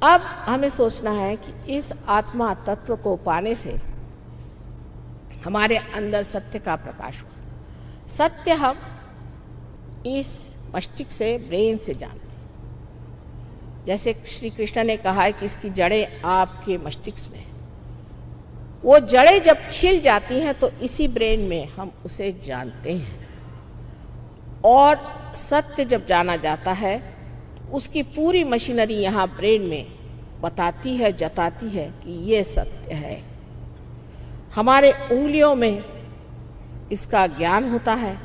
अब हमें सोचना है कि इस आत्मा तत्व को पाने से हमारे अंदर सत्य का प्रकाश हुआ। सत्य हम इस मस्तिष्क से, ब्रेन से जानते हैं। जैसे श्री कृष्ण ने कहा है कि इसकी जड़ें आपके मस्तिष्क में, वो जड़ें जब खिल जाती हैं तो इसी ब्रेन में हम उसे जानते हैं। और सत्य जब जाना जाता है उसकी पूरी मशीनरी यहाँ ब्रेन में बताती है, जताती है कि ये सत्य है। हमारे उंगलियों में इसका ज्ञान होता है।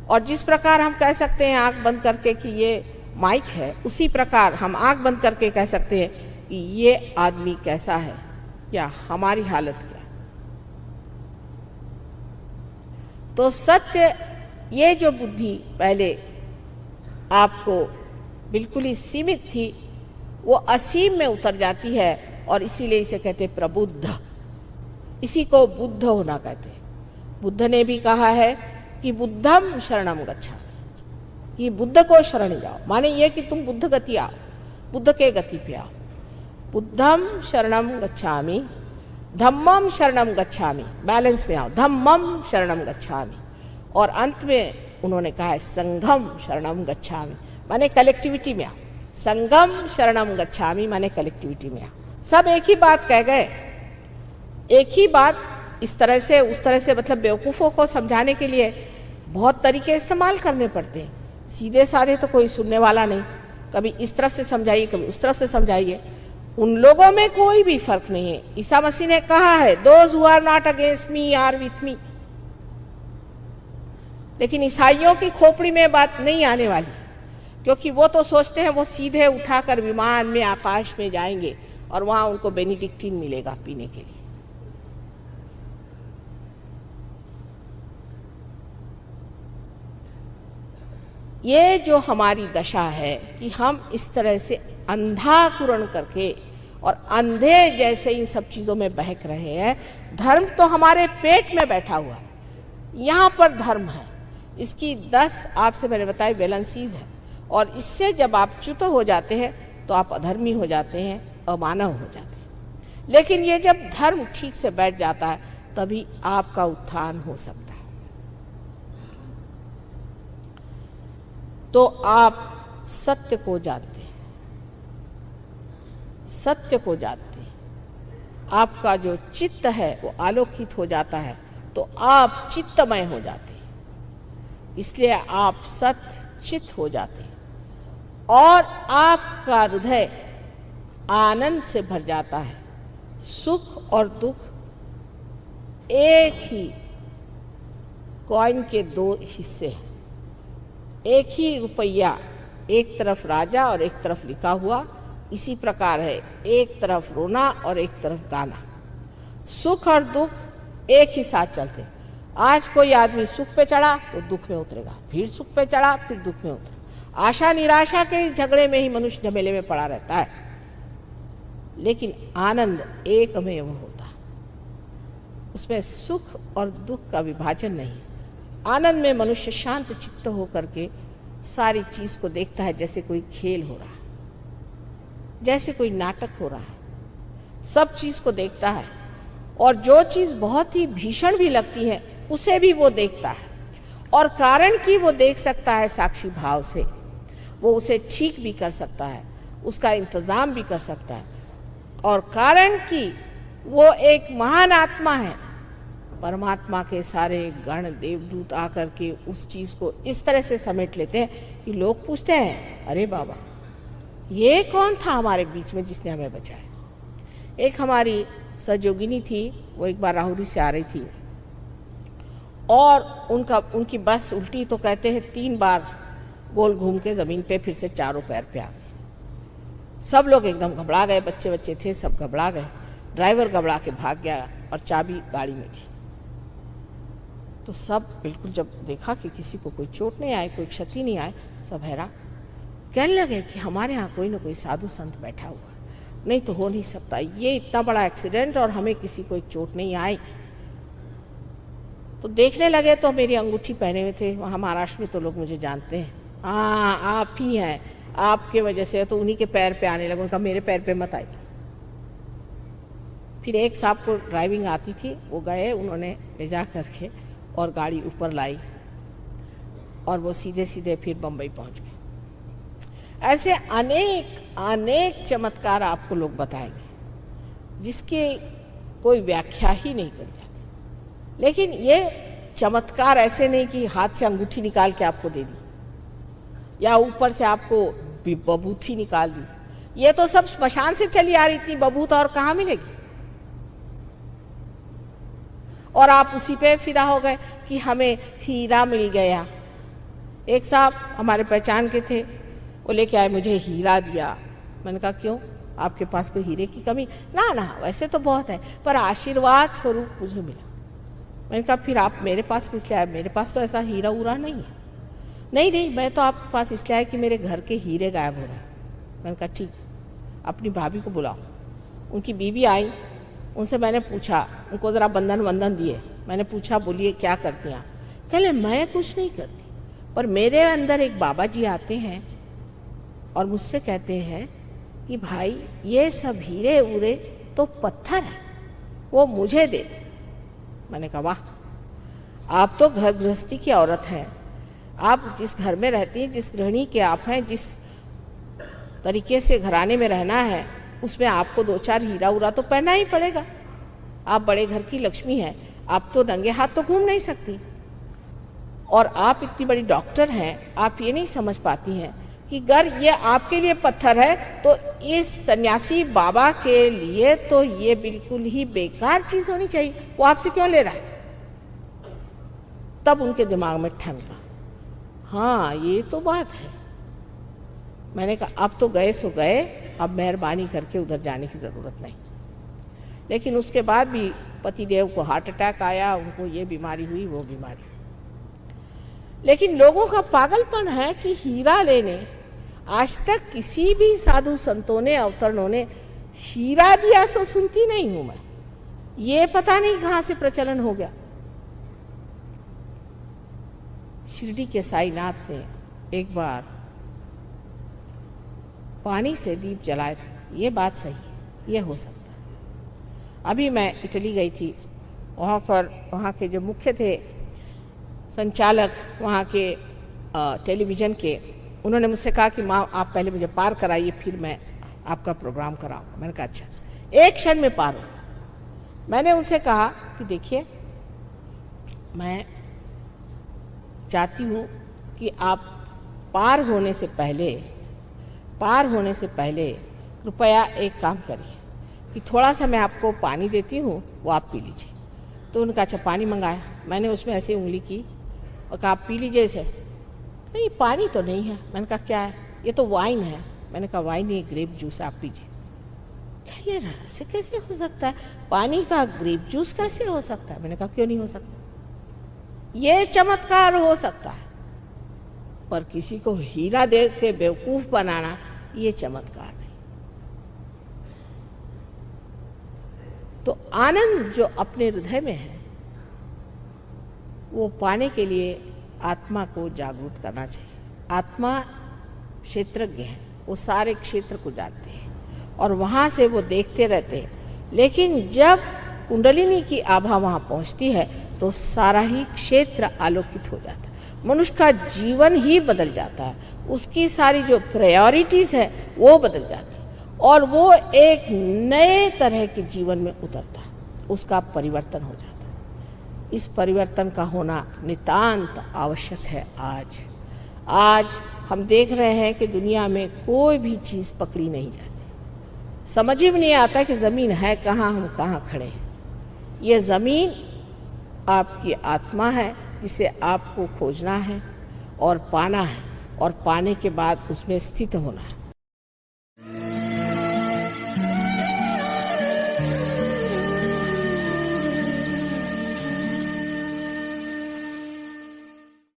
और जिस प्रकार हम कह सकते हैं आंख बंद करके कि ये माइक है, उसी प्रकार हम आंख बंद करके कह सकते हैं कि ये आदमी कैसा है या हमारी हालत क्या। तो सत्य, ये जो बुद्धि पहले आपको बिल्कुल ही सीमित थी, वो असीम में उतर जाती है और इसीलिए इसे कहते प्रबुद्ध। इसी को बुद्ध होना कहते हैं। बुद्ध ने भी कहा है कि बुद्धम शरणम गच्छामि, कि बुद्ध को शरण जाओ, माने ये कि तुम बुद्ध गति आओ, बुद्ध के गति पे आओ। बुद्धम शरणम गच्छामि, धम्मम शरणम गच्छामि, बैलेंस में आओ, धम्मम शरणम गच्छामि। और अंत में उन्होंने कहा है संघम शरणम गच्छामि, माने कलेक्टिविटी में आओ। संगम शरणम गच्छामि माने कलेक्टिविटी में आओ। सब एक ही बात कह गए, एक ही बात। इस तरह से उस तरह से, मतलब बेवकूफ़ों को समझाने के लिए बहुत तरीके इस्तेमाल करने पड़ते हैं। सीधे साधे तो कोई सुनने वाला नहीं। कभी इस तरफ से समझाइए, कभी उस तरफ से समझाइए। उन लोगों में कोई भी फर्क नहीं है। ईसा मसीह ने कहा है those who are not against me are with me. लेकिन ईसाइयों की खोपड़ी में बात नहीं आने वाली, क्योंकि वो तो सोचते हैं वो सीधे उठाकर विमान में आकाश में जाएंगे और वहां उनको बेनिडिक्टीन मिलेगा पीने के लिए। ये जो हमारी दशा है कि हम इस तरह से अंधाकुरण करके और अंधे जैसे इन सब चीजों में बहक रहे हैं। धर्म तो हमारे पेट में बैठा हुआ है, यहाँ पर धर्म है। इसकी 10 आपसे मैंने बताया वैलेंसीज है। और इससे जब आप च्युत हो जाते हैं तो आप अधर्मी हो जाते हैं, अमानव हो जाते हैं। लेकिन ये जब धर्म ठीक से बैठ जाता है तभी आपका उत्थान हो सकता है। तो आप सत्य को जानते हैं, सत्य को जानते हैं, आपका जो चित्त है वो आलोकित हो जाता है, तो आप चित्तमय हो जाते हैं। इसलिए आप सत्य चित्त हो जाते हैं और आपका हृदय आनंद से भर जाता है। सुख और दुख एक ही कॉइन के 2 हिस्से हैं। एक ही रुपया, एक तरफ राजा और एक तरफ लिखा हुआ। इसी प्रकार है, एक तरफ रोना और एक तरफ गाना। सुख और दुख एक ही साथ चलते हैं। आज कोई आदमी सुख पे चढ़ा तो दुख में उतरेगा, फिर सुख पे चढ़ा फिर दुख में उतरेगा। आशा निराशा के झगड़े में ही मनुष्य झमेले में पड़ा रहता है। लेकिन आनंद एकमेव होता है, उसमें सुख और दुख का विभाजन नहीं। आनंद में मनुष्य शांत चित्त होकर के सारी चीज को देखता है जैसे कोई खेल हो रहा है, जैसे कोई नाटक हो रहा है। सब चीज को देखता है और जो चीज बहुत ही भीषण भी लगती है उसे भी वो देखता है। और कारण कि वो देख सकता है साक्षी भाव से, वो उसे ठीक भी कर सकता है, उसका इंतजाम भी कर सकता है। और कारण कि वो एक महान आत्मा है, परमात्मा के सारे गण देवदूत आकर के उस चीज को इस तरह से समेट लेते हैं कि लोग पूछते हैं अरे बाबा ये कौन था हमारे बीच में जिसने हमें बचाया। एक हमारी सहयोगिनी थी, वो एक बार राहुरी से आ रही थी और उनकी बस उल्टी तो कहते हैं 3 बार गोल घूम के जमीन पे फिर से चारों पैर पे आ गए। सब लोग एकदम घबरा गए, बच्चे थे सब घबरा गए। ड्राइवर घबरा के भाग गया और चाबी गाड़ी में थी। तो सब बिल्कुल जब देखा कि किसी को कोई चोट नहीं आई, कोई क्षति नहीं आई, सब हैरान। कहने लगे कि हमारे यहाँ कोई ना कोई साधु संत बैठा हुआ, नहीं तो हो नहीं सकता, ये इतना बड़ा एक्सीडेंट और हमें किसी को एक चोट नहीं आई। तो देखने लगे तो मेरी अंगूठी पहने हुए थे। वहाँ महाराष्ट्र में तो लोग मुझे जानते हैं, हाँ आप ही हैं, आपके वजह से तो उन्हीं के पैर पे आने लगा। उनका मेरे पैर पे मत आई। फिर एक साहब को ड्राइविंग आती थी, वो गए, उन्होंने ले जा करके और गाड़ी ऊपर लाई और वो सीधे सीधे फिर बम्बई पहुंच गए। ऐसे अनेक अनेक चमत्कार आपको लोग बताएंगे जिसके कोई व्याख्या ही नहीं कर जाती। लेकिन ये चमत्कार ऐसे नहीं कि हाथ से अंगूठी निकाल के आपको दे दी या ऊपर से आपको बबूथी निकाल दी। ये तो सब स्मशान से चली आ रही थी बबूत, और कहाँ मिलेगी? और आप उसी पे फिदा हो गए कि हमें हीरा मिल गया। एक साहब हमारे पहचान के थे, वो लेके आए, मुझे हीरा दिया। मैंने कहा क्यों, आपके पास कोई हीरे की कमी? ना ना, वैसे तो बहुत है, पर आशीर्वाद स्वरूप मुझे मिला। मैंने कहा फिर आप मेरे पास किस लिए आए? मेरे पास तो ऐसा हीरा उरा नहीं है। नहीं नहीं, मैं तो आपके पास इसलिए आया कि मेरे घर के हीरे गायब हो रहे हैं। मैंने कहा ठीक, अपनी भाभी को बुलाओ। उनकी बीवी आई, उनसे मैंने पूछा, उनको ज़रा बंधन वंदन दिए। मैंने पूछा बोलिए क्या करती हैं आप? कहले मैं कुछ नहीं करती, पर मेरे अंदर एक बाबा जी आते हैं और मुझसे कहते हैं कि भाई ये सब हीरे उरे तो पत्थर है, वो मुझे दे दे। मैंने कहा वाह, आप तो घर गृहस्थी की औरत हैं, आप जिस घर में रहती हैं, जिस गृहिणी के आप हैं, जिस तरीके से घराने में रहना है, उसमें आपको दो चार हीरा उरा तो पहनना ही पड़ेगा। आप बड़े घर की लक्ष्मी हैं, आप तो नंगे हाथ तो घूम नहीं सकती। और आप इतनी बड़ी डॉक्टर हैं, आप ये नहीं समझ पाती हैं कि अगर ये आपके लिए पत्थर है तो इस सन्यासी बाबा के लिए तो ये बिल्कुल ही बेकार चीज होनी चाहिए, वो आपसे क्यों ले रहा है? तब उनके दिमाग में ठनका, हाँ ये तो बात है। मैंने कहा अब तो गए सो गए, अब मेहरबानी करके उधर जाने की जरूरत नहीं। लेकिन उसके बाद भी पतिदेव को हार्ट अटैक आया, उनको ये बीमारी हुई, वो बीमारी। लेकिन लोगों का पागलपन है कि हीरा लेने, आज तक किसी भी साधु संतों ने, अवतरणों ने हीरा दिया सो सुनती नहीं हूं मैं। ये पता नहीं कहां से प्रचलन हो गया। शिरडी के साईनाथ ने एक बार पानी से दीप जलाए थे, ये बात सही है, ये हो सकता है। अभी मैं इटली गई थी, वहाँ पर वहाँ के जो मुख्य थे संचालक वहाँ के टेलीविज़न के, उन्होंने मुझसे कहा कि माँ आप पहले मुझे पार कराइए, फिर मैं आपका प्रोग्राम कराऊंगा। मैंने कहा अच्छा, एक क्षण में पार हो। मैंने उनसे कहा कि देखिए मैं चाहती हूँ कि आप पार होने से पहले कृपया एक काम करिए कि थोड़ा सा मैं आपको पानी देती हूँ, वो आप पी लीजिए। तो उन्होंने कहा अच्छा, पानी मंगाया। मैंने उसमें ऐसे उंगली की और कहा आप पी लीजिए इसे। नहीं पानी तो नहीं है। मैंने कहा क्या है? ये तो वाइन है। मैंने कहा वाइन नहीं, ग्रेप जूस है, आप पीजिए। कहने लगा ऐसे कैसे हो सकता है, पानी का ग्रेप जूस कैसे हो सकता है? मैंने कहा क्यों नहीं हो सकता, ये चमत्कार हो सकता है, पर किसी को हीरा दे के बेवकूफ बनाना ये चमत्कार नहीं। तो आनंद जो अपने हृदय में है वो पाने के लिए आत्मा को जागरूक करना चाहिए। आत्मा क्षेत्रज्ञ है, वो सारे क्षेत्र को जानते हैं और वहाँ से वो देखते रहते हैं। लेकिन जब कुंडलिनी की आभा वहाँ पहुँचती है तो सारा ही क्षेत्र आलोकित हो जाता है, मनुष्य का जीवन ही बदल जाता है, उसकी सारी जो प्रायोरिटीज है वो बदल जाती है और वो एक नए तरह के जीवन में उतरता है, उसका परिवर्तन हो जाता है। इस परिवर्तन का होना नितांत आवश्यक है। आज हम देख रहे हैं कि दुनिया में कोई भी चीज़ पकड़ी नहीं जाती, समझ ही नहीं आता कि ज़मीन है कहाँ, हम कहाँ खड़े हैं। ये ज़मीन आपकी आत्मा है जिसे आपको खोजना है और पाना है, और पाने के बाद उसमें स्थित होना है।